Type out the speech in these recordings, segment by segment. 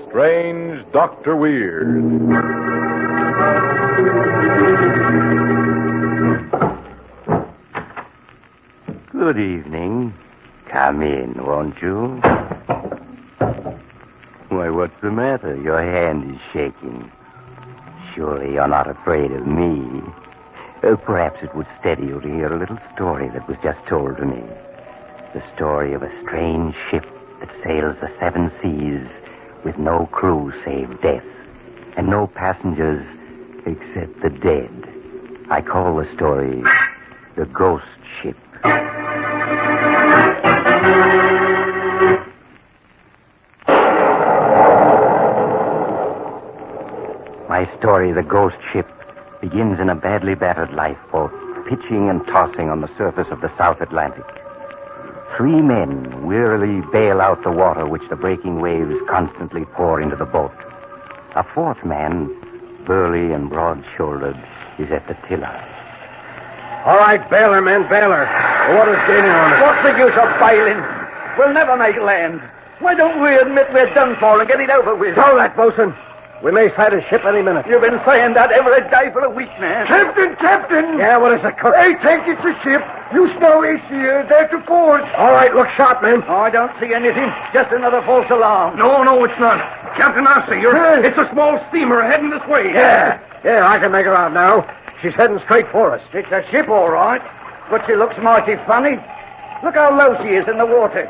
Strange Dr. Weird. Good evening. Come in, won't you? Why, what's the matter? Your hand is shaking. Surely you're not afraid of me. Perhaps it would steady you to hear a little story that was just told to me. The story of a strange ship that sails the seven seas with no crew save death, and no passengers except the dead. I call the story The Ghost Ship. My story, The Ghost Ship, begins in a badly battered lifeboat, pitching and tossing on the surface of the South Atlantic. 3 men wearily bail out the water which the breaking waves constantly pour into the boat. A 4th man, burly and broad-shouldered, is at the tiller. All right, bailer, men, bailer. The water's gaining on us. What's the use of bailing? We'll never make land. Why don't we admit we're done for and get it over with? Stow that, bosun. We may sight a ship any minute. You've been saying that every day for a week now. Captain! Yeah, what is it, cook? I think it's a ship. You smell it's here. There to port. All right, look sharp, men. I don't see anything. Just another false alarm. No, it's not. Captain, I see her. It's a small steamer heading this way. Yeah, I can make her out now. She's heading straight for us. It's a ship, all right. But she looks mighty funny. Look how low she is in the water.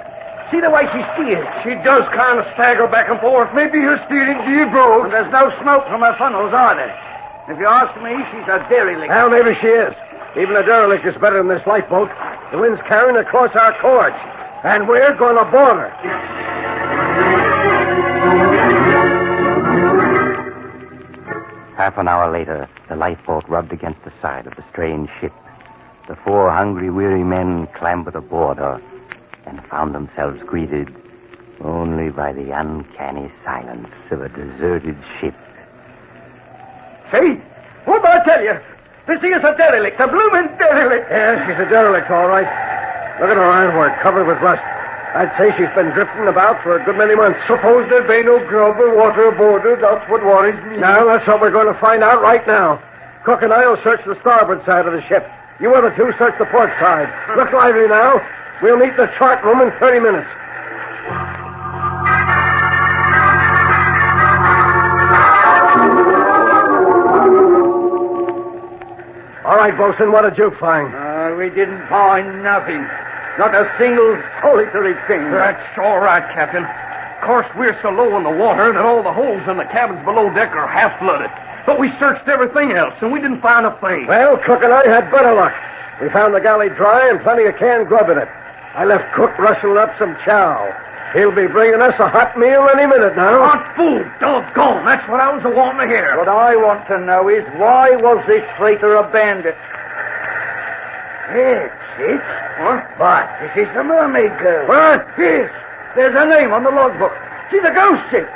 See the way she steers. She does kind of stagger back and forth. Maybe her steering gear broke. And there's no smoke from her funnels either. If you ask me, she's a derelict. Well, maybe she is. Even a derelict is better than this lifeboat. The wind's carrying across our cords. And we're going to board her. Half an hour later, the lifeboat rubbed against the side of the strange ship. The 4 hungry, weary men clambered aboard her and found themselves greeted only by the uncanny silence of a deserted ship. See? What did I tell you? This is a derelict, a blooming derelict. Yeah, she's a derelict, all right. Look at her ironwork covered with rust. I'd say she's been drifting about for a good many months. Suppose there be no grub or water aboard her. That's what worries me. Now, that's what we're going to find out right now. Cook and I will search the starboard side of the ship. You other 2 search the port side. Look lively now. We'll meet in the chart room in 30 minutes. All right, bosun, what did you find? We didn't find nothing. Not a single solitary thing. That's all right, Captain. Of course, we're so low in the water that all the holes in the cabins below deck are half flooded. But we searched everything else, and we didn't find a thing. Well, Cook and I had better luck. We found the galley dry and plenty of canned grub in it. I left Cook rustling up some chow. He'll be bringing us a hot meal any minute now. Hot food, doggone. That's what I was wanting to hear. What I want to know is why was this freighter abandoned? Yes, it's... What? But this is the Mermaid Girl. What? Yes, there's her name on the logbook. She's a ghost ship.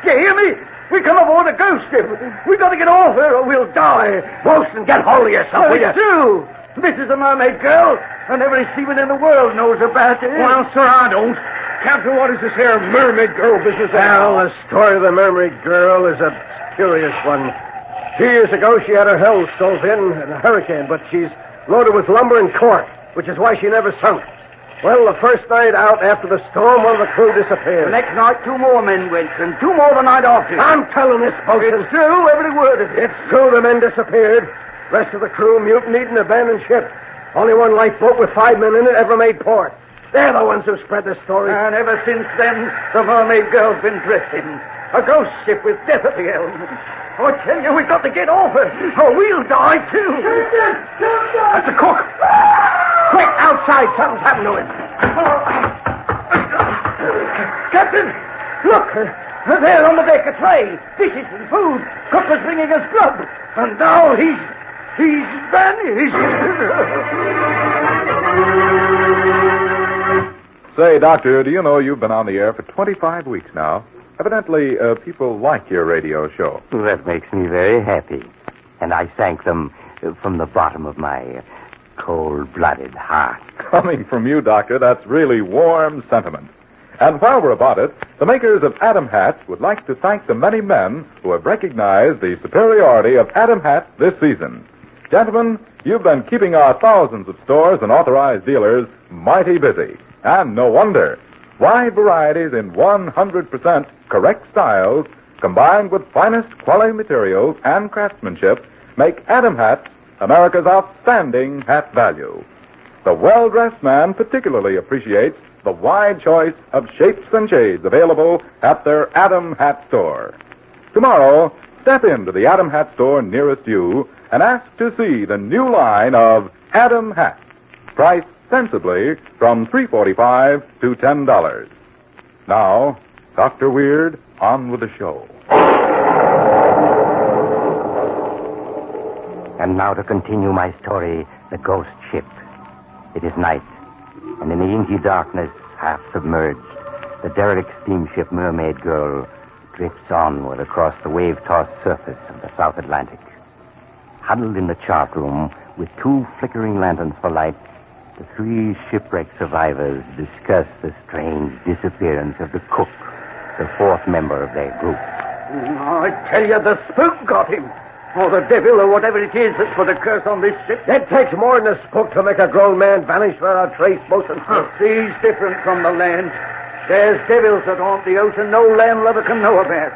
Do you hear me? We come aboard a ghost ship. We've got to get off her or we'll die. Bosun, get hold of yourself, will you? It's true. This is the Mermaid Girl, and every seaman in the world knows about it. Well, sir, I don't. Captain, what is this here Mermaid Girl business? Well, the story of the Mermaid Girl is a curious one. 2 years ago, she had her hull stove in a hurricane, but she's loaded with lumber and cork, which is why she never sunk. Well, the first night out after the storm, one of the crew disappeared. The next night, 2 more men went, and 2 more the night after. I'm telling this, bosun. It's true, every word of it. It's true the men disappeared. Rest of the crew mutinied and abandoned ship. Only one lifeboat with 5 men in it ever made port. They're the ones who spread the story. And ever since then, the Mermaid Girl's been drifting. A ghost ship with death at the helm. I tell you, we've got to get off her, or we'll die too. That's a cook. Quick, outside. Something's happened to him. Captain, look. There on the deck, a tray, dishes and food. Cook was bringing us grub. And now he's vanished. Say, Doctor, do you know you've been on the air for 25 weeks now? Evidently, people like your radio show. That makes me very happy. And I thank them from the bottom of my cold-blooded heart. Coming from you, Doctor, that's really warm sentiment. And while we're about it, the makers of Adam hats would like to thank the many men who have recognized the superiority of Adam hats this season. Gentlemen, you've been keeping our thousands of stores and authorized dealers mighty busy. And no wonder. Wide varieties in 100% correct styles, combined with finest quality materials and craftsmanship, make Adam hats America's outstanding hat value. The well-dressed man particularly appreciates the wide choice of shapes and shades available at their Adam Hat Store. Tomorrow, step into the Adam Hat Store nearest you and ask to see the new line of Adam hats, priced sensibly from $3.45 to $10. Now, Dr. Weird, on with the show. And now to continue my story, The Ghost Ship. It is night, and in the inky darkness, half submerged, the derelict steamship Mermaid Girl drifts onward across the wave-tossed surface of the South Atlantic. Huddled in the chart room with 2 flickering lanterns for light, the 3 shipwrecked survivors discuss the strange disappearance of the cook, the 4th member of their group. I tell you, the spook got him. Or the devil, or whatever it is that's put a curse on this ship. It takes more than a spook to make a grown man vanish without a trace, Bosun. The sea's different from the land. There's devils that haunt the ocean no landlubber can know about.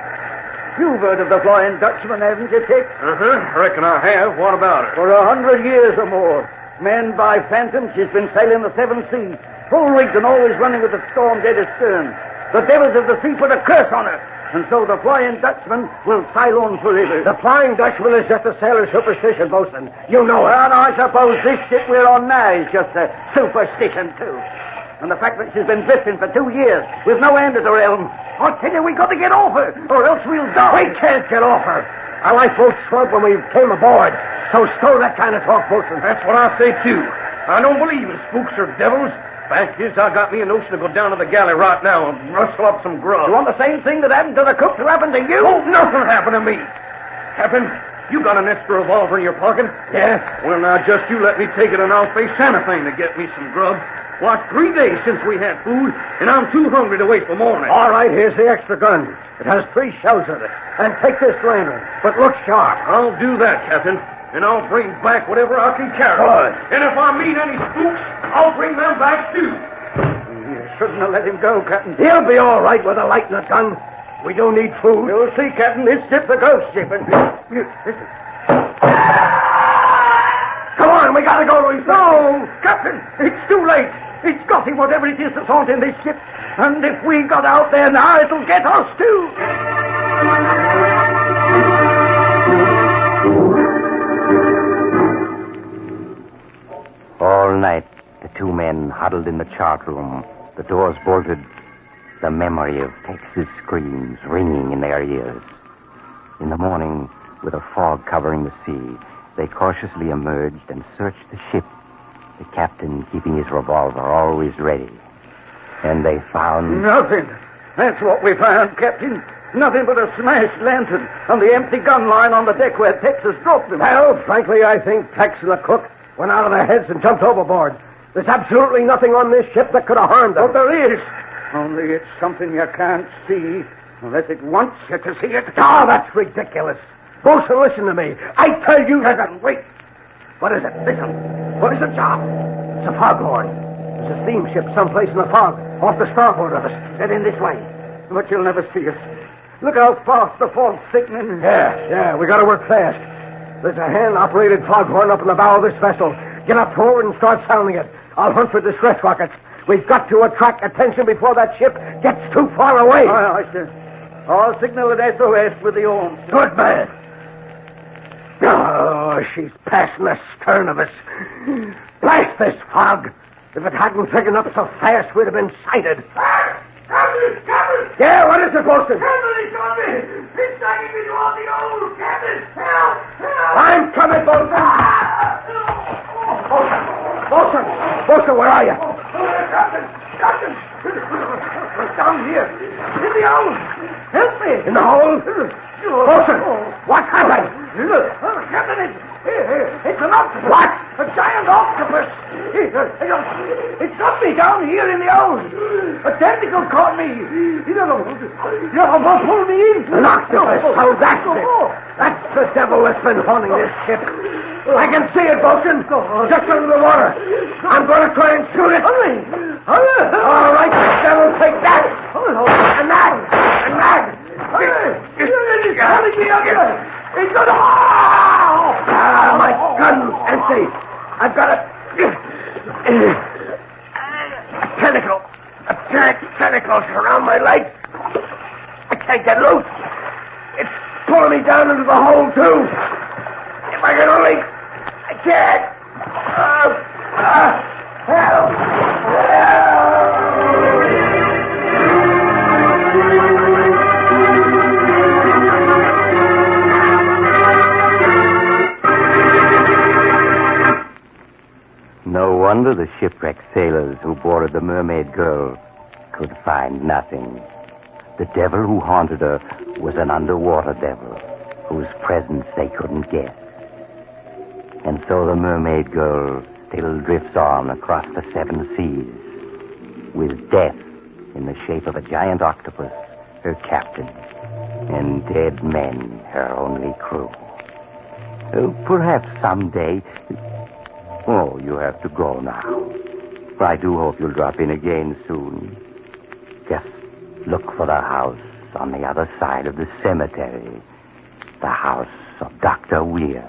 You've heard of the Flying Dutchman, haven't you, Dick? I reckon I have. What about her? For 100 years or more, manned by phantoms, she's been sailing the 7 seas, full rigged and always running with the storm dead astern. The devils of the sea put a curse on her, and so the Flying Dutchman will sail on forever. The Flying Dutchman is just a sailor's superstition, Bosun. You know it. And I suppose this ship we're on now is just a superstition, too. And the fact that she's been drifting for 2 years with no end at her helm, I tell you, we got to get off her, or else we'll die. We can't get off her. Our lifeboat shrunk when we came aboard. So stow that kind of talk, Bosun. That's what I say, too. I don't believe in spooks or devils. Fact is, I got me a notion to go down to the galley right now and rustle up some grub. You want the same thing that happened to the cook to happen to you? Oh, nothing happened to me. Captain, you got an extra revolver in your pocket? Yeah? Well, now, just you let me take it and I'll face anything to get me some grub. Well, it's 3 days since we had food, and I'm too hungry to wait for morning. All right, here's the extra gun. It has 3 shells in it. And take this lantern, but look sharp. I'll do that, Captain. And I'll bring back whatever I can carry. Good. And if I meet any spooks, I'll bring them back, too. You shouldn't have let him go, Captain. He'll be all right with a light and a gun. We do need food. You'll see, Captain, this ship's a ghost ship. And listen. Come on, we gotta go to his... No, Captain, it's too late. It's got him, whatever it is that's haunting this ship. And if we got out there now, it'll get us, too. All night, the 2 men huddled in the chart room, the doors bolted, the memory of Tex's screams ringing in their ears. In the morning, with a fog covering the sea, they cautiously emerged and searched the ship, the captain keeping his revolver always ready. And they found... Nothing. That's what we found, Captain. Nothing but a smashed lantern and the empty gun line on the deck where Tex has dropped them. Well, frankly, I think Tex and the cook went out of their heads and jumped overboard. There's absolutely nothing on this ship that could have harmed them. But there is. Only it's something you can't see unless it wants you to see it. Oh, that's ridiculous. Bosun, listen to me. I tell you... Wait. What is it? Listen. What is it, John? It's a foghorn. There's a steamship someplace in the fog, off the starboard of us. Head in this way. But you'll never see us. Look how fast the fog's thickening. Yeah, we gotta work fast. There's a hand-operated foghorn up in the bow of this vessel. Get up forward and start sounding it. I'll hunt for distress rockets. We've got to attract attention before that ship gets too far away. Aye, sir. I'll signal at SOS with the oars. Good man. Oh, she's passing the stern of us. Blast this fog. If it hadn't thickened up so fast, we'd have been sighted. Captain! Yeah, what is it, Bosun? Captain, he's got me! He's dragging me toward the oars! Captain, help! I'm coming, Bosun! Bosun, where are you? Captain! Down here, in the hole! Help me! In the hole? Bosun, what's happened? Captain, it's an octopus! What? A giant octopus! It got me down here in the house. A tentacle caught me. You know, pull me in. An octopus? Oh, that's it. That's the devil that's been haunting this ship. I can see it, Bosun. Just under the water. I'm going to try and shoot it. Hurry! All right, devil, take that. And that. And that. He's holding me under. He's going to... My gun's empty. I've got a tentacle. A giant tentacles around my leg. I can't get loose. It's pulling me down into the hole, too. If I can only... I can't. Help! No wonder the shipwrecked sailors who boarded the Mermaid Girl could find nothing. The devil who haunted her was an underwater devil whose presence they couldn't guess. And so the Mermaid Girl still drifts on across the seven seas, with death in the shape of a giant octopus, her captain, and dead men, her only crew. Perhaps someday... Oh, you have to go now. I do hope you'll drop in again soon. Just look for the house on the other side of the cemetery. The house of Dr. Weir.